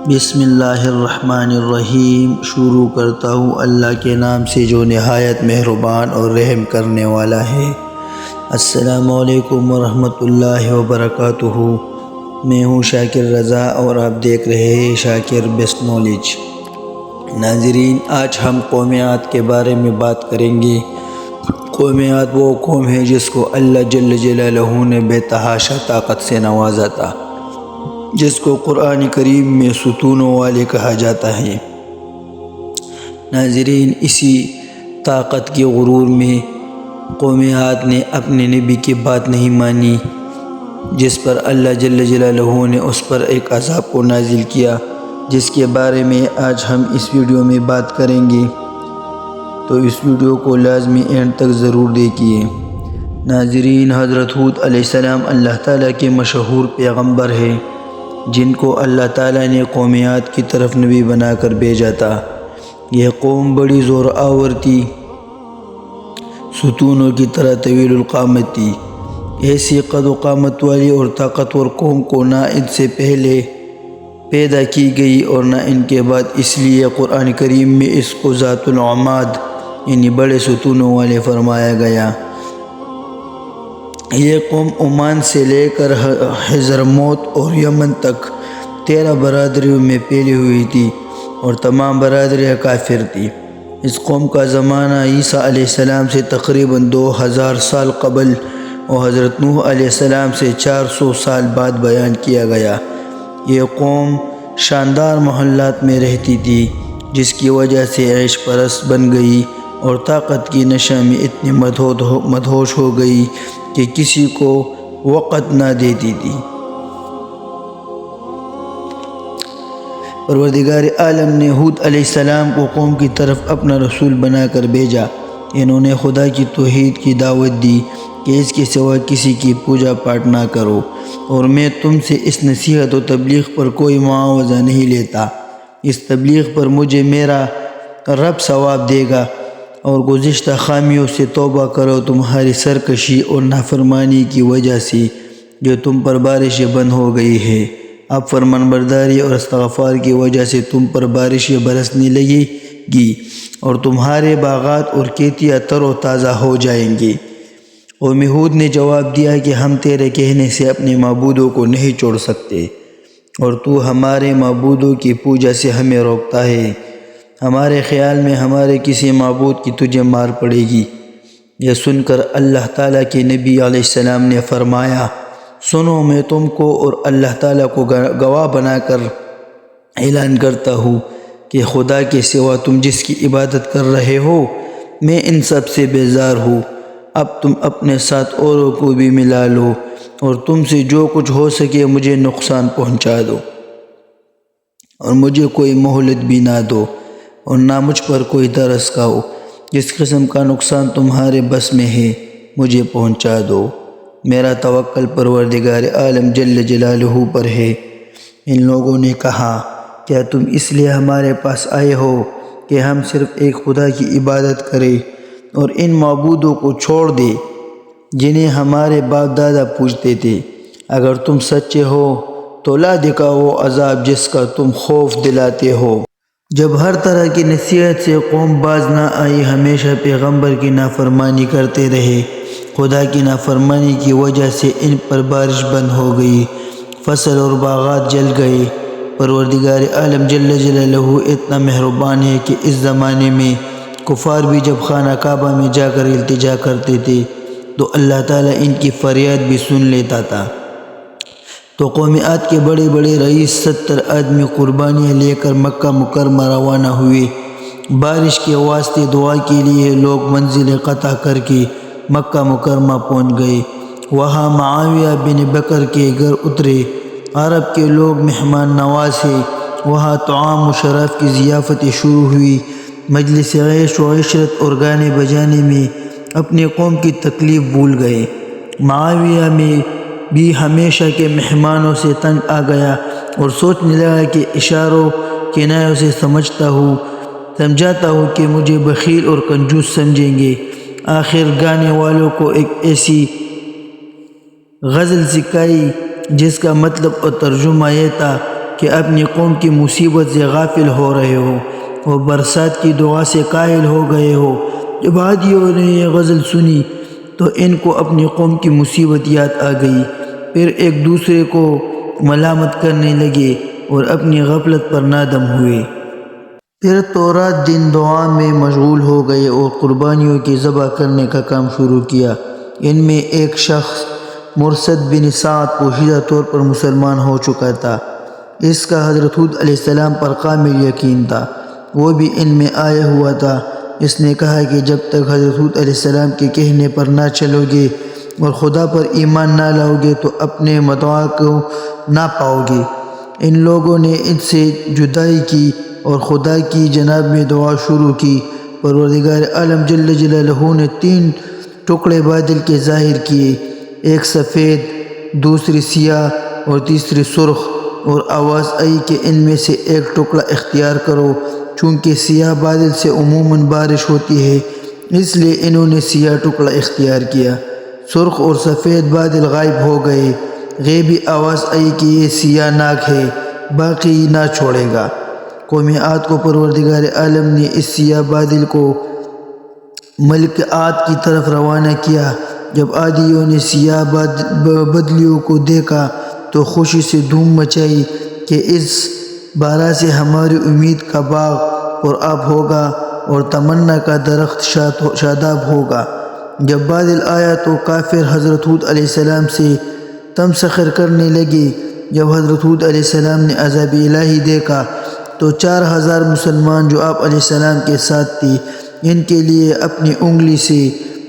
بسم اللہ الرحمن الرحیم۔ شروع کرتا ہوں اللہ کے نام سے جو نہایت مہربان اور رحم کرنے والا ہے۔ السلام علیکم ورحمۃ اللہ وبرکاتہ۔ میں ہوں شاکر رضا اور آپ دیکھ رہے ہیں شاکر بیسٹ نالج۔ ناظرین، آج ہم قوم عاد کے بارے میں بات کریں گے۔ قوم عاد وہ قوم ہے جس کو اللہ جل جلالہ نے بے تحاشا طاقت سے نوازا تھا، جس کو قرآن کریم میں ستونوں والے کہا جاتا ہے۔ ناظرین، اسی طاقت کے غرور میں قوم عاد نے اپنے نبی کی بات نہیں مانی، جس پر اللہ جل جلالہ نے اس پر ایک عذاب کو نازل کیا، جس کے بارے میں آج ہم اس ویڈیو میں بات کریں گے، تو اس ویڈیو کو لازمی اینڈ تک ضرور دیکھیے۔ ناظرین، حضرت ہود علیہ السلام اللہ تعالیٰ کے مشہور پیغمبر ہیں، جن کو اللہ تعالیٰ نے قوم عاد کی طرف نبی بنا کر بھیجا تھا۔ یہ قوم بڑی زور آور تھی، ستونوں کی طرح طویل القامت تھی۔ ایسی قد و قامت والی اور طاقتور قوم کو نہ ان سے پہلے پیدا کی گئی اور نہ ان کے بعد، اس لیے قرآن کریم میں اس کو ذات العماد یعنی بڑے ستونوں والے فرمایا گیا۔ یہ قوم عمان سے لے کر حضرموت اور یمن تک 13 برادریوں میں پھیلی ہوئی تھی اور تمام برادریاں کافر تھی۔ اس قوم کا زمانہ عیسیٰ علیہ السلام سے تقریباً 2000 سال قبل اور حضرت نوح علیہ السلام سے 400 سال بعد بیان کیا گیا۔ یہ قوم شاندار محلات میں رہتی تھی، جس کی وجہ سے عیش پرست بن گئی اور طاقت کی نشہ میں اتنی مدہوش ہو گئی کہ کسی کو وقت نہ دیتی تھی۔ پروردگار عالم نے ہود علیہ السلام کو قوم کی طرف اپنا رسول بنا کر بھیجا۔ انہوں نے خدا کی توحید کی دعوت دی کہ اس کے سوا کسی کی پوجا پاٹ نہ کرو، اور میں تم سے اس نصیحت و تبلیغ پر کوئی معاوضہ نہیں لیتا۔ اس تبلیغ پر مجھے میرا رب ثواب دے گا، اور گزشتہ خامیوں سے توبہ کرو، تمہاری سرکشی اور نافرمانی کی وجہ سے جو تم پر بارشیں بند ہو گئی ہے۔ اب فرمان برداری اور استغفار کی وجہ سے تم پر بارشیں برسنے لگے گی اور تمہارے باغات اور کھیتیاں تر و تازہ ہو جائیں گے۔ قوم ہود نے جواب دیا کہ ہم تیرے کہنے سے اپنے معبودوں کو نہیں چھوڑ سکتے، اور تو ہمارے معبودوں کی پوجا سے ہمیں روکتا ہے۔ ہمارے خیال میں ہمارے کسی معبود کی تجھے مار پڑے گی۔ یہ سن کر اللہ تعالیٰ کے نبی علیہ السلام نے فرمایا، سنو، میں تم کو اور اللہ تعالیٰ کو گواہ بنا کر اعلان کرتا ہوں کہ خدا کے سوا تم جس کی عبادت کر رہے ہو، میں ان سب سے بیزار ہوں۔ اب تم اپنے ساتھ اوروں کو بھی ملا لو، اور تم سے جو کچھ ہو سکے مجھے نقصان پہنچا دو، اور مجھے کوئی مہلت بھی نہ دو، اور نہ مجھ پر کوئی ترس کھاؤ۔ جس قسم کا نقصان تمہارے بس میں ہے مجھے پہنچا دو۔ میرا توکل پروردگار عالم جل جلالہ پر ہے۔ ان لوگوں نے کہا، کیا تم اس لیے ہمارے پاس آئے ہو کہ ہم صرف ایک خدا کی عبادت کریں اور ان معبودوں کو چھوڑ دیں جنہیں ہمارے باپ دادا پوجتے تھے؟ اگر تم سچے ہو تو لا دکھاؤ عذاب جس کا تم خوف دلاتے ہو۔ جب ہر طرح کی نصیحت سے قوم باز نہ آئی، ہمیشہ پیغمبر کی نافرمانی کرتے رہے۔ خدا کی نافرمانی کی وجہ سے ان پر بارش بند ہو گئی، فصل اور باغات جل گئے۔ پروردگار عالم جل جلالہ اتنا مہربان ہے کہ اس زمانے میں کفار بھی جب خانہ کعبہ میں جا کر التجا کرتے تھے تو اللہ تعالیٰ ان کی فریاد بھی سن لیتا تھا۔ تو قوم عاد کے بڑے بڑے رئیس 70 آدمی قربانیاں لے کر مکہ مکرمہ روانہ ہوئے۔ بارش کے واسطے دعا کے لیے لوگ منزل قطع کر کے مکہ مکرمہ پہنچ گئے۔ وہاں معاویہ بن بکر کے گھر اترے۔ عرب کے لوگ مہمان نواز ہیں۔ وہاں طعام و شراب کی ضیافتیں شروع ہوئی۔ مجلس عیش و عشرت اور گانے بجانے میں اپنی قوم کی تکلیف بھول گئے۔ معاویہ میں بھی ہمیشہ کے مہمانوں سے تنگ آ گیا اور سوچنے لگا کہ اشاروں کنایوں سے سمجھاتا ہوں کہ مجھے بخیل اور کنجوس سمجھیں گے۔ آخر گانے والوں کو ایک ایسی غزل سکھائی جس کا مطلب اور ترجمہ یہ تھا کہ اپنی قوم کی مصیبت سے غافل ہو رہے ہو اور برسات کی دعا سے قائل ہو گئے ہو۔ جب عادیوں نے یہ غزل سنی تو ان کو اپنی قوم کی مصیبت یاد آ گئی، پھر ایک دوسرے کو ملامت کرنے لگے اور اپنی غفلت پر نادم ہوئے۔ پھر تو رات دن دعا میں مشغول ہو گئے اور قربانیوں کی ذبح کرنے کا کام شروع کیا۔ ان میں ایک شخص مرثد بن سعد پوشیدہ طور پر مسلمان ہو چکا تھا۔ اس کا حضرت ہود علیہ السلام پر کامل یقین تھا، وہ بھی ان میں آیا ہوا تھا۔ اس نے کہا کہ جب تک حضرت ہود علیہ السلام کے کہنے پر نہ چلو گے اور خدا پر ایمان نہ لاؤ گے تو اپنے مدعا کو نہ پاؤ گے۔ ان لوگوں نے ان سے جدائی کی اور خدا کی جناب میں دعا شروع کی۔ پروردگار عالم جل جلالہ نے 3 ٹکڑے بادل کے ظاہر کیے، ایک سفید، دوسری سیاہ اور تیسری سرخ، اور آواز آئی کہ ان میں سے ایک ٹکڑا اختیار کرو۔ چونکہ سیاہ بادل سے عموماً بارش ہوتی ہے، اس لیے انہوں نے سیاہ ٹکڑا اختیار کیا۔ سرخ اور سفید بادل غائب ہو گئے۔ غیبی آواز آئی کہ یہ سیاہ ناک ہے، باقی نہ چھوڑے گا۔ قوم عاد کو پروردگار عالم نے اس سیاہ بادل کو ملک عاد کی طرف روانہ کیا۔ جب عادیوں نے سیاہ بدلیوں کو دیکھا تو خوشی سے دھوم مچائی کہ اس بارہ سے ہماری امید کا باغ پر آب ہوگا اور تمنا کا درخت شاداب ہوگا۔ جب بادل آیا تو کافر حضرت ہود علیہ السلام سے تمسخر کرنے لگے۔ جب حضرت ہود علیہ السلام نے عذاب الہی دیکھا تو 4000 مسلمان جو آپ علیہ السلام کے ساتھ تھے، ان کے لیے اپنی انگلی سے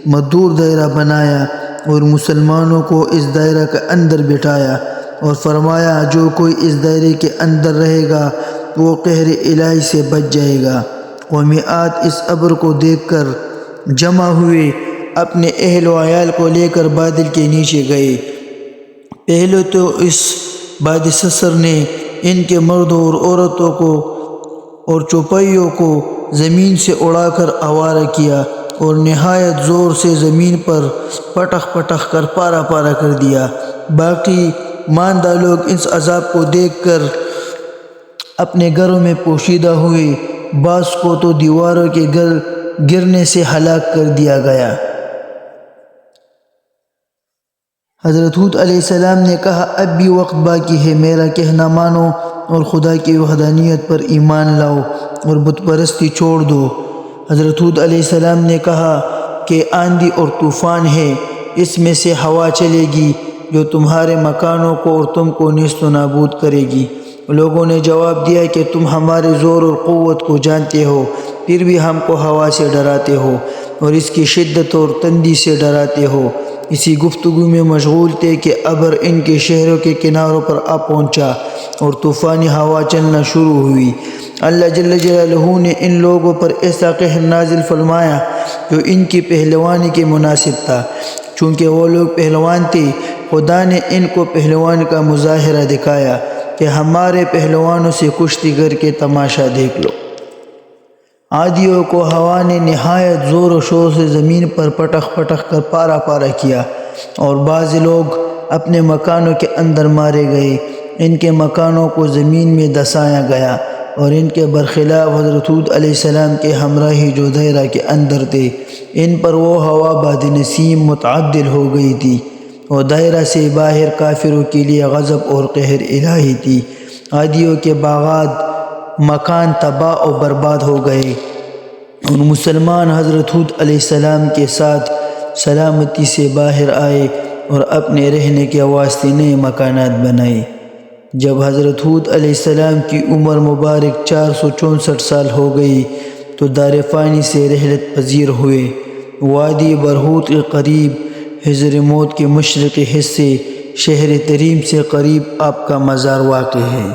مدور دائرہ بنایا اور مسلمانوں کو اس دائرہ کے اندر بٹھایا اور فرمایا جو کوئی اس دائرے کے اندر رہے گا وہ قہر الہی سے بچ جائے گا۔ قوم عاد اس امر کو دیکھ کر جمع ہوئے، اپنے اہل و عیال کو لے کر بادل کے نیچے گئے۔ پہلے تو اس باد سسر نے ان کے مردوں اور عورتوں کو اور چوپائیوں کو زمین سے اڑا کر آوارہ کیا اور نہایت زور سے زمین پر پٹخ پٹخ کر پارا پارا کر دیا۔ باقی ماندہ لوگ اس عذاب کو دیکھ کر اپنے گھروں میں پوشیدہ ہوئے، بعض کو تو دیواروں کے گرنے سے ہلاک کر دیا گیا۔ حضرت ہود علیہ السلام نے کہا اب بھی وقت باقی ہے، میرا کہنا مانو اور خدا کی وحدانیت پر ایمان لاؤ اور بت پرستی چھوڑ دو۔ حضرت ہود علیہ السلام نے کہا کہ آندھی اور طوفان ہے، اس میں سے ہوا چلے گی جو تمہارے مکانوں کو اور تم کو نیست و نابود کرے گی۔ لوگوں نے جواب دیا کہ تم ہمارے زور اور قوت کو جانتے ہو، پھر بھی ہم کو ہوا سے ڈراتے ہو اور اس کی شدت اور تندی سے ڈراتے ہو۔ اسی گفتگو میں مشغول تھے کہ ابر ان کے شہروں کے کناروں پر آ پہنچا اور طوفانی ہوا چلنا شروع ہوئی۔ اللہ جل جلالہ نے ان لوگوں پر ایسا قہر نازل فرمایا جو ان کی پہلوانی کے مناسب تھا۔ چونکہ وہ لوگ پہلوان تھے، خدا نے ان کو پہلوان کا مظاہرہ دکھایا کہ ہمارے پہلوانوں سے کشتی کر کے تماشا دیکھ لو۔ عادیوں کو ہوا نے نہایت زور و شور سے زمین پر پٹخ پٹخ کر پارا پارا کیا اور بعض لوگ اپنے مکانوں کے اندر مارے گئے۔ ان کے مکانوں کو زمین میں دسایا گیا اور ان کے برخلاف حضرت ہود علیہ السلام کے ہمراہی جو دائرہ کے اندر تھے، ان پر وہ ہوا باد نسیم متعدل ہو گئی تھی اور دائرہ سے باہر کافروں کے لیے غضب اور قہر الہی تھی۔ عادیوں کے باغات مکان تباہ و برباد ہو گئے اور مسلمان حضرت ہود علیہ السلام کے ساتھ سلامتی سے باہر آئے اور اپنے رہنے کے واسطے نئے مکانات بنائے۔ جب حضرت ہود علیہ السلام کی عمر مبارک 464 سال ہو گئی تو دار فانی سے رحلت پذیر ہوئے۔ وادی برہوت کے قریب حضر موت کے مشرقی حصے شہر تریم سے قریب آپ کا مزار واقع ہے۔